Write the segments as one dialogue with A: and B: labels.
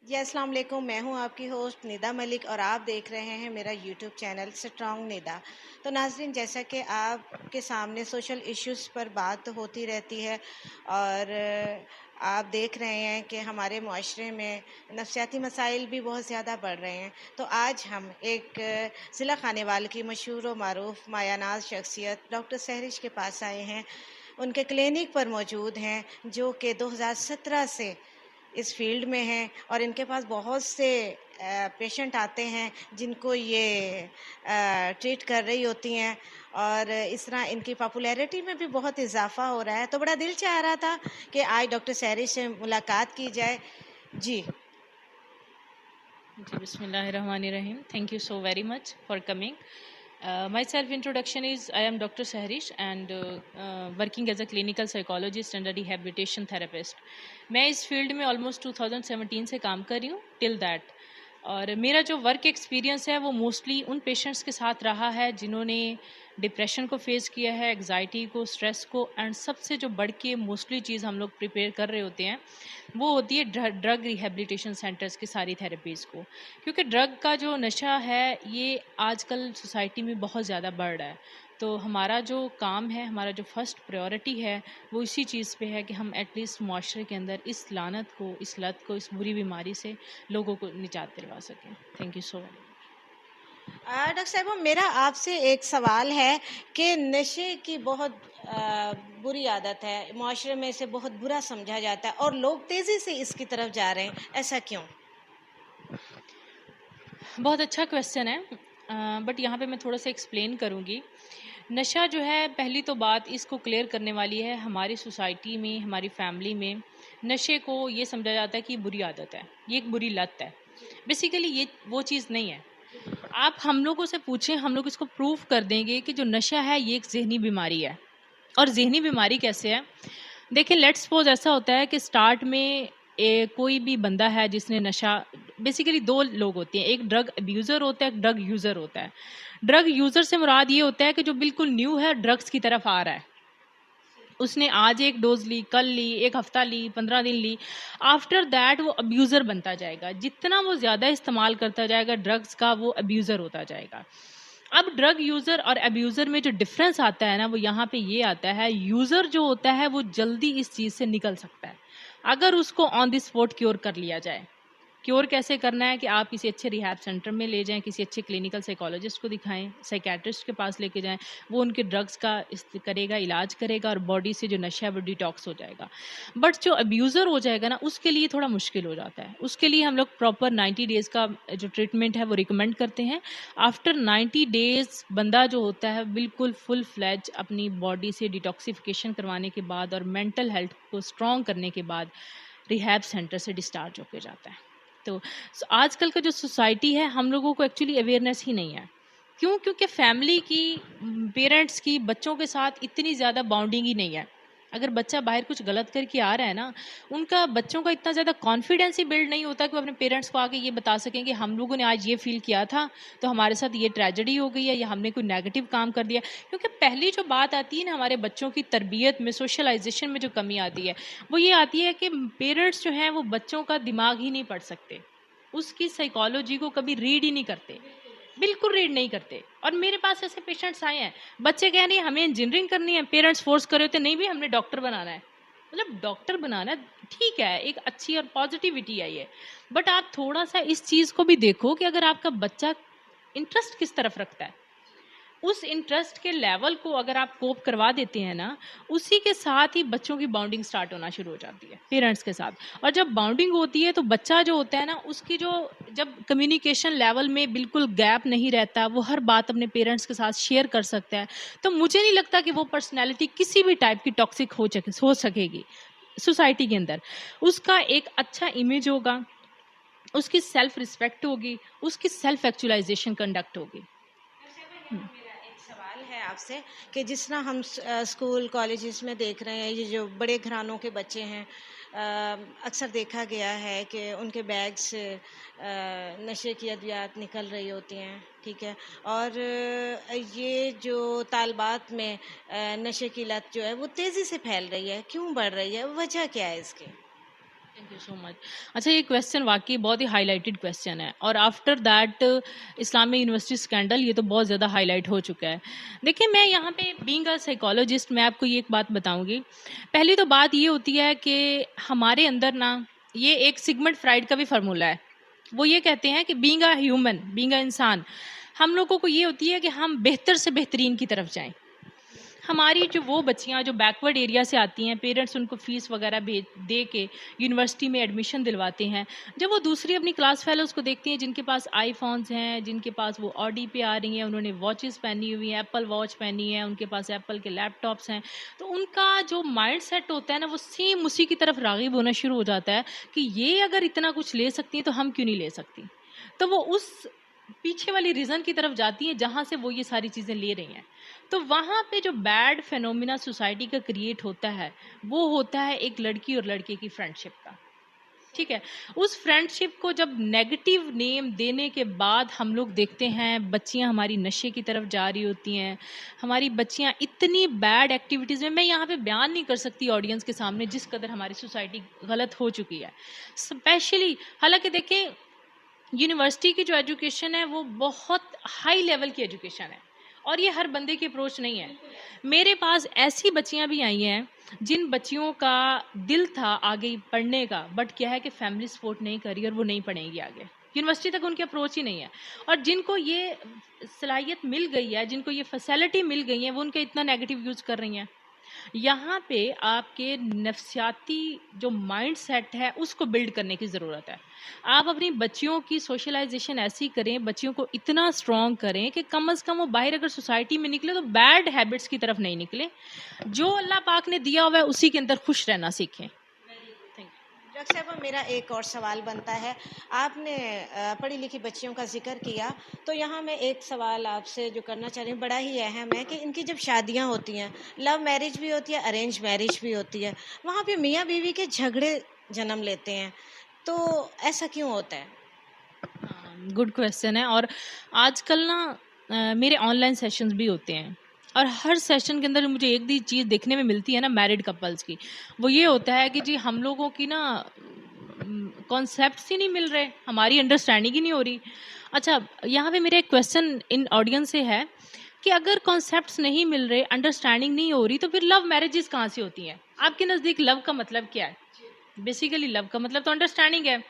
A: जी, अस्सलाम वालेकुम। मैं हूँ आपकी होस्ट निदा मलिक और आप देख रहे हैं मेरा यूट्यूब चैनल स्ट्रॉन्ग निदा। तो नाज़रीन, जैसा कि आपके सामने सोशल इश्यूज़ पर बात होती रहती है और आप देख रहे हैं कि हमारे मुआशरे में नफसियाती मसाइल भी बहुत ज़्यादा बढ़ रहे हैं। तो आज हम एक ज़िला खानेवाल की मशहूर व मारूफ़ मायानाज़ शख्सियत डॉक्टर सहरिश के पास आए हैं। उनके क्लिनिक पर मौजूद हैं, जो कि 2017 से इस फील्ड में हैं और इनके पास बहुत से पेशेंट आते हैं जिनको ये ट्रीट कर रही होती हैं और इस तरह इनकी पॉपुलैरिटी में भी बहुत इजाफा हो रहा है। तो बड़ा दिल चाह रहा था कि आज डॉक्टर सहरिश से मुलाकात की जाए। जी।
B: जी, Bismillahirrahmanirrahim. Thank you so very much for coming. My self introduction is I am Dr. Sahrish and working as a clinical psychologist and a rehabilitation therapist. मैं इस फील्ड में ऑलमोस्ट 2017 से काम कर रही हूँ टिल दैट। और मेरा जो वर्क एक्सपीरियंस है वो मोस्टली उन पेशेंट्स के साथ रहा है जिन्होंने डिप्रेशन को फेस किया है, एग्जाइटी को, स्ट्रेस को, एंड सबसे जो बढ़ के मोस्टली चीज़ हम लोग प्रिपेयर कर रहे होते हैं वो होती है ड्रग रिहेबिलिटेशन सेंटर्स की सारी थेरेपीज़ को। क्योंकि ड्रग का जो नशा है ये आजकल सोसाइटी में बहुत ज़्यादा बढ़ रहा है। तो हमारा जो काम है, हमारा जो फर्स्ट प्रायोरिटी है वो इसी चीज़ पे है कि हम एटलीस्ट मुआशरे के अंदर इस लानत को, इस लत को, इस बुरी बीमारी से लोगों को निजात दिलवा सकें। Thank you so much.
A: Doctor साहिबा, मेरा आपसे एक सवाल है कि नशे की बहुत बुरी आदत है, मुआशरे में इसे बहुत बुरा समझा जाता है और लोग तेज़ी से इसकी तरफ जा रहे हैं, ऐसा क्यों?
B: बहुत अच्छा क्वेश्चन है, बट यहाँ पे मैं थोड़ा सा एक्सप्लेन करूँगी। नशा जो है, पहली तो बात इसको क्लियर करने वाली है, हमारी सोसाइटी में, हमारी फैमिली में नशे को ये समझा जाता है कि ये बुरी आदत है, ये एक बुरी लत है। बेसिकली ये वो चीज़ नहीं है। आप हम लोगों से पूछें, हम लोग इसको प्रूव कर देंगे कि जो नशा है ये एक ज़हनी बीमारी है। और ज़हनी बीमारी कैसे है? देखिए, लेट्स सपोज़ ऐसा होता है कि स्टार्ट में कोई भी बंदा है जिसने नशा, बेसिकली 2 लोग होते हैं, एक ड्रग अब्यूज़र होता है, एक ड्रग यूज़र होता है। ड्रग यूज़र से मुराद ये होता है कि जो बिल्कुल न्यू है, ड्रग्स की तरफ आ रहा है। उसने आज 1 डोज़ ली, कल ली, 1 हफ़्ता ली, 15 दिन ली। आफ्टर दैट वो अब्यूज़र बनता जाएगा। जितना वो ज़्यादा इस्तेमाल करता जाएगा ड्रग्स का, वो अब्यूज़र होता जाएगा। अब ड्रग यूज़र और अब्यूज़र में जो डिफ़रेंस आता है ना, वो यहाँ पे ये आता है, यूज़र जो होता है वो जल्दी इस चीज़ से निकल सकता है, अगर उसको ऑन द स्पॉट क्योर कर लिया जाए। क्योर कैसे करना है कि आप किसी अच्छे रिहैब सेंटर में ले जाएँ, किसी अच्छे क्लिनिकल साइकोलॉजिस्ट को दिखाएँ, साइकियाट्रिस्ट के पास लेके जाएँ, वो उनके ड्रग्स का करेगा, इलाज करेगा और बॉडी से जो नशा है वो डिटॉक्स हो जाएगा। बट जो अब्यूज़र हो जाएगा ना, उसके लिए थोड़ा मुश्किल हो जाता है। उसके लिए हम लोग प्रॉपर 90 डेज़ का जो ट्रीटमेंट है वो रिकमेंड करते हैं। आफ्टर 90 डेज़ बंदा जो होता है बिल्कुल फुल फ्लेज अपनी बॉडी से डिटॉक्सिफिकेशन करवाने के बाद और मेंटल हेल्थ को स्ट्रॉन्ग करने के बाद रिहैब सेंटर से डिस्चार्ज होके जाता है। तो आजकल का जो सोसाइटी है, हम लोगों को एक्चुअली अवेयरनेस ही नहीं है। क्यों? क्योंकि फैमिली की, पेरेंट्स की बच्चों के साथ इतनी ज़्यादा बॉन्डिंग ही नहीं है। अगर बच्चा बाहर कुछ गलत करके आ रहा है ना, उनका बच्चों का इतना ज़्यादा कॉन्फिडेंस ही बिल्ड नहीं होता कि वो अपने पेरेंट्स को आके ये बता सकें कि हम लोगों ने आज ये फ़ील किया था, तो हमारे साथ ये ट्रेजेडी हो गई है या हमने कोई नेगेटिव काम कर दिया। क्योंकि पहली जो बात आती है ना हमारे बच्चों की तरबियत में, सोशलाइज़ेशन में जो कमी आती है, वो ये आती है कि पेरेंट्स जो हैं वो बच्चों का दिमाग ही नहीं पढ़ सकते। उसकी साइकोलॉजी को कभी रीड ही नहीं करते, बिल्कुल रीड नहीं करते। और मेरे पास ऐसे पेशेंट्स आए हैं, बच्चे कह रहे हैं हमें इंजीनियरिंग करनी है, पेरेंट्स फोर्स कर रहे थे नहीं भी हमने डॉक्टर बनाना है। मतलब डॉक्टर बनाना ठीक है, एक अच्छी और पॉजिटिविटी है ये, बट आप थोड़ा सा इस चीज़ को भी देखो कि अगर आपका बच्चा इंटरेस्ट किस तरफ रखता है, उस इंटरेस्ट के लेवल को अगर आप कोप करवा देते हैं ना, उसी के साथ ही बच्चों की बॉन्डिंग स्टार्ट होना शुरू हो जाती है पेरेंट्स के साथ। और जब बॉन्डिंग होती है तो बच्चा जो होता है ना, उसकी जो, जब कम्युनिकेशन लेवल में बिल्कुल गैप नहीं रहता, वो हर बात अपने पेरेंट्स के साथ शेयर कर सकता है, तो मुझे नहीं लगता कि वो पर्सनैलिटी किसी भी टाइप की टॉक्सिक हो सकेगी सोसाइटी के अंदर। उसका एक अच्छा इमेज होगा, उसकी सेल्फ रिस्पेक्ट होगी, उसकी सेल्फ एक्चुअलाइजेशन कंडक्ट होगी। हम्म।
A: मेरा एक सवाल है आपसे कि जिस तरह हम स्कूल कॉलेजेस में देख रहे हैं, ये जो बड़े घरानों के बच्चे हैं, अक्सर देखा गया है कि उनके बैग से नशे की अद्वियात निकल रही होती हैं, ठीक है। और ये जो तालबात में नशे की लत जो है वो तेज़ी से फैल रही है, क्यों बढ़ रही है, वजह क्या है इसकी?
B: Thank you so much. अच्छा, ये क्वेश्चन वाक़ई बहुत ही हाइलाइटेड क्वेश्चन है और after that Islamic university scandal ये तो बहुत ज़्यादा हाइलाइट हो चुका है। देखिए, मैं यहाँ पे बीइंग अ साइकोलॉजिस्ट मैं आपको ये एक बात बताऊँगी। पहली तो बात ये होती है कि हमारे अंदर ना ये एक सिगमंड फ्राइड का भी फ़ॉर्मूला है। वो ये कहते हैं कि being a human, being a इंसान, हम लोगों को ये होती है कि हम बेहतर से बेहतरीन की तरफ जाएँ। हमारी जो वो बच्चियाँ जो बैकवर्ड एरिया से आती हैं, पेरेंट्स उनको फ़ीस वगैरह भेज दे के यूनिवर्सिटी में एडमिशन दिलवाते हैं। जब वो दूसरी अपनी क्लास फेलोज़ को देखती हैं जिनके पास आईफ़ोन्स हैं, जिनके पास वो ऑडी पे आ रही हैं, उन्होंने वॉचेस पहनी हुई हैं, एप्पल वॉच पहनी है, उनके पास एप्पल के लैपटॉप्स हैं, तो उनका जो माइंडसेट होता है ना, वो सेम उसी की तरफ राग़िब होना शुरू हो जाता है कि ये अगर इतना कुछ ले सकती हैं, तो हम क्यों नहीं ले सकती? तो वो उस पीछे वाली रीज़न की तरफ जाती हैं, जहाँ से वो ये सारी चीज़ें ले रही हैं। तो वहाँ पे जो बैड फिनोमिना सोसाइटी का क्रिएट होता है, वो होता है एक लड़की और लड़के की फ्रेंडशिप का, ठीक है? उस फ्रेंडशिप को जब नेगेटिव नेम देने के बाद हम लोग देखते हैं बच्चियाँ हमारी नशे की तरफ जा रही होती हैं, हमारी बच्चियाँ इतनी बैड एक्टिविटीज़ में, मैं यहाँ पे बयान नहीं कर सकती ऑडियंस के सामने जिस कदर हमारी सोसाइटी गलत हो चुकी है। स्पेशली हालाँकि देखें, यूनिवर्सिटी की जो एजुकेशन है वो बहुत हाई लेवल की एजुकेशन है और ये हर बंदे की अप्रोच नहीं है। मेरे पास ऐसी बच्चियां भी आई हैं जिन बच्चियों का दिल था आगे पढ़ने का, बट क्या है कि फैमिली सपोर्ट नहीं करी और वो नहीं पढ़ेंगी आगे, यूनिवर्सिटी तक उनकी अप्रोच ही नहीं है। और जिनको ये सलाहियत मिल गई है, जिनको ये फैसिलिटी मिल गई है, वो उनका इतना नेगेटिव यूज़ कर रही हैं। यहाँ पे आपके नफ्सियाती जो माइंडसेट है उसको बिल्ड करने की ज़रूरत है। आप अपनी बच्चियों की सोशलाइजेशन ऐसी करें, बच्चियों को इतना स्ट्रॉन्ग करें कि कम से कम वो बाहर अगर सोसाइटी में निकले तो बैड हैबिट्स की तरफ नहीं निकले। जो अल्लाह पाक ने दिया हुआ है उसी के अंदर खुश रहना सीखें। थैंक
A: डॉक्टर साहबा, मेरा एक और सवाल बनता है। आपने पढ़ी लिखी बच्चियों का ज़िक्र किया, तो यहाँ मैं एक सवाल आपसे जो करना चाह रही हूँ, बड़ा ही अहम है कि इनकी जब शादियाँ होती हैं, लव मैरिज भी होती है, अरेंज मैरिज भी होती है, वहाँ पे मियाँ बीवी के झगड़े जन्म लेते हैं, तो ऐसा क्यों होता है?
B: हाँ, गुड क्वेश्चन है। और आजकल ना मेरे ऑनलाइन सेशंस भी होते हैं और हर सेशन के अंदर मुझे एक दी चीज़ देखने में मिलती है ना मैरिड कपल्स की, वो ये होता है कि जी हम लोगों की ना कॉन्सेप्ट्स ही नहीं मिल रहे, हमारी अंडरस्टैंडिंग ही नहीं हो रही। अच्छा, यहाँ पे मेरा एक क्वेश्चन इन ऑडियंस से है कि अगर कॉन्सेप्ट्स नहीं मिल रहे, अंडरस्टैंडिंग नहीं हो रही, तो फिर लव मैरिजेस कहाँ से होती हैं? आपके नज़दीक लव का मतलब क्या है? बेसिकली लव का मतलब तो अंडरस्टैंडिंग है।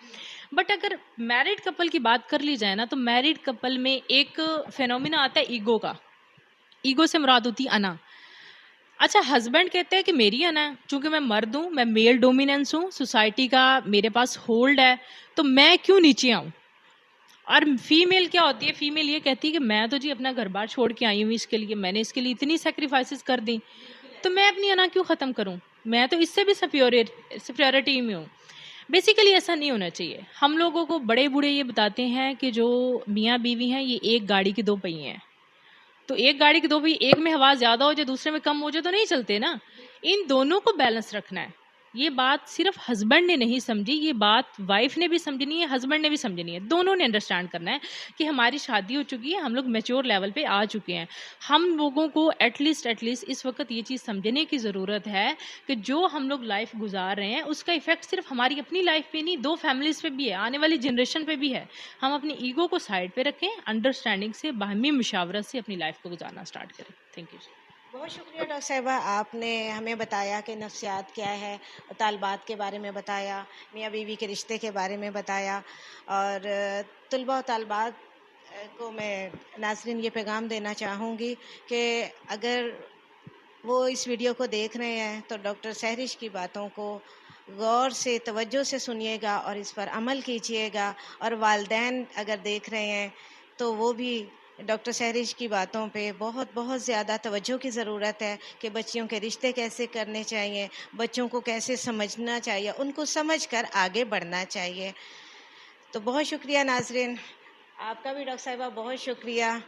B: बट अगर मैरिड कपल की बात कर ली जाए ना, तो मैरिड कपल में एक फिनोमिना आता है ईगो का। ईगो से मुराद होती है अना। अच्छा, हस्बैंड कहते हैं कि मेरी अना है, चूंकि मैं मर्द हूँ, मैं मेल डोमिनेंस हूँ, सोसाइटी का मेरे पास होल्ड है, तो मैं क्यों नीचे आऊँ? और फीमेल क्या होती है, फीमेल ये कहती है कि मैं तो जी अपना घर बार छोड़ के आई हूँ इसके लिए, मैंने इसके लिए इतनी सेक्रीफाइसेस कर दी, तो मैं अपनी अना क्यों ख़त्म करूँ? मैं तो इससे भी सुपियोरिटी में हूँ। बेसिकली ऐसा नहीं होना चाहिए। हम लोगों को बड़े बूढ़े ये बताते हैं कि जो मियाँ बीवी हैं ये एक गाड़ी के दो पहिए हैं। तो एक गाड़ी के दो पहिए, एक में हवा ज़्यादा हो जाए दूसरे में कम हो जाए तो नहीं चलते ना। इन दोनों को बैलेंस रखना है। ये बात सिर्फ हस्बैंड ने नहीं समझी, ये बात वाइफ ने भी समझनी है, हस्बैंड ने भी समझनी है। दोनों ने अंडरस्टैंड करना है कि हमारी शादी हो चुकी है, हम लोग मैच्योर लेवल पे आ चुके हैं। हम लोगों को एटलीस्ट इस वक़्त ये चीज़ समझने की ज़रूरत है कि जो हम लोग लाइफ़ गुज़ार रहे हैं उसका इफ़ेक्ट सिर्फ हमारी अपनी लाइफ़ पे नहीं, 2 फैमिलीज़ पे भी है, आने वाली जनरेशन पे भी है। हम अपनी ईगो को साइड पे रखें, अंडरस्टैंडिंग से, बाहमी मुशावरत से अपनी लाइफ़ को गुज़ारना स्टार्ट करें। Thank you.
A: बहुत शुक्रिया डॉक्टर साहिबा, आपने हमें बताया कि नफ्सियात क्या है, तालबात के बारे में बताया, मियाँ बीवी के रिश्ते के बारे में बताया। और तलबा और तालबात को मैं नाज़रीन ये पैगाम देना चाहूँगी कि अगर वो इस वीडियो को देख रहे हैं तो डॉक्टर सहरिश की बातों को गौर से तवज्जो से सुनिएगा और इस पर अमल कीजिएगा। और वालिदैन अगर देख रहे हैं तो वो भी डॉक्टर सहरिश की बातों पे बहुत बहुत ज़्यादा तवज्जो की ज़रूरत है कि बच्चियों के रिश्ते कैसे करने चाहिए, बच्चों को कैसे समझना चाहिए, उनको समझकर आगे बढ़ना चाहिए। तो बहुत शुक्रिया नाज़रीन, आपका भी डॉक्टर साहिबा बहुत शुक्रिया।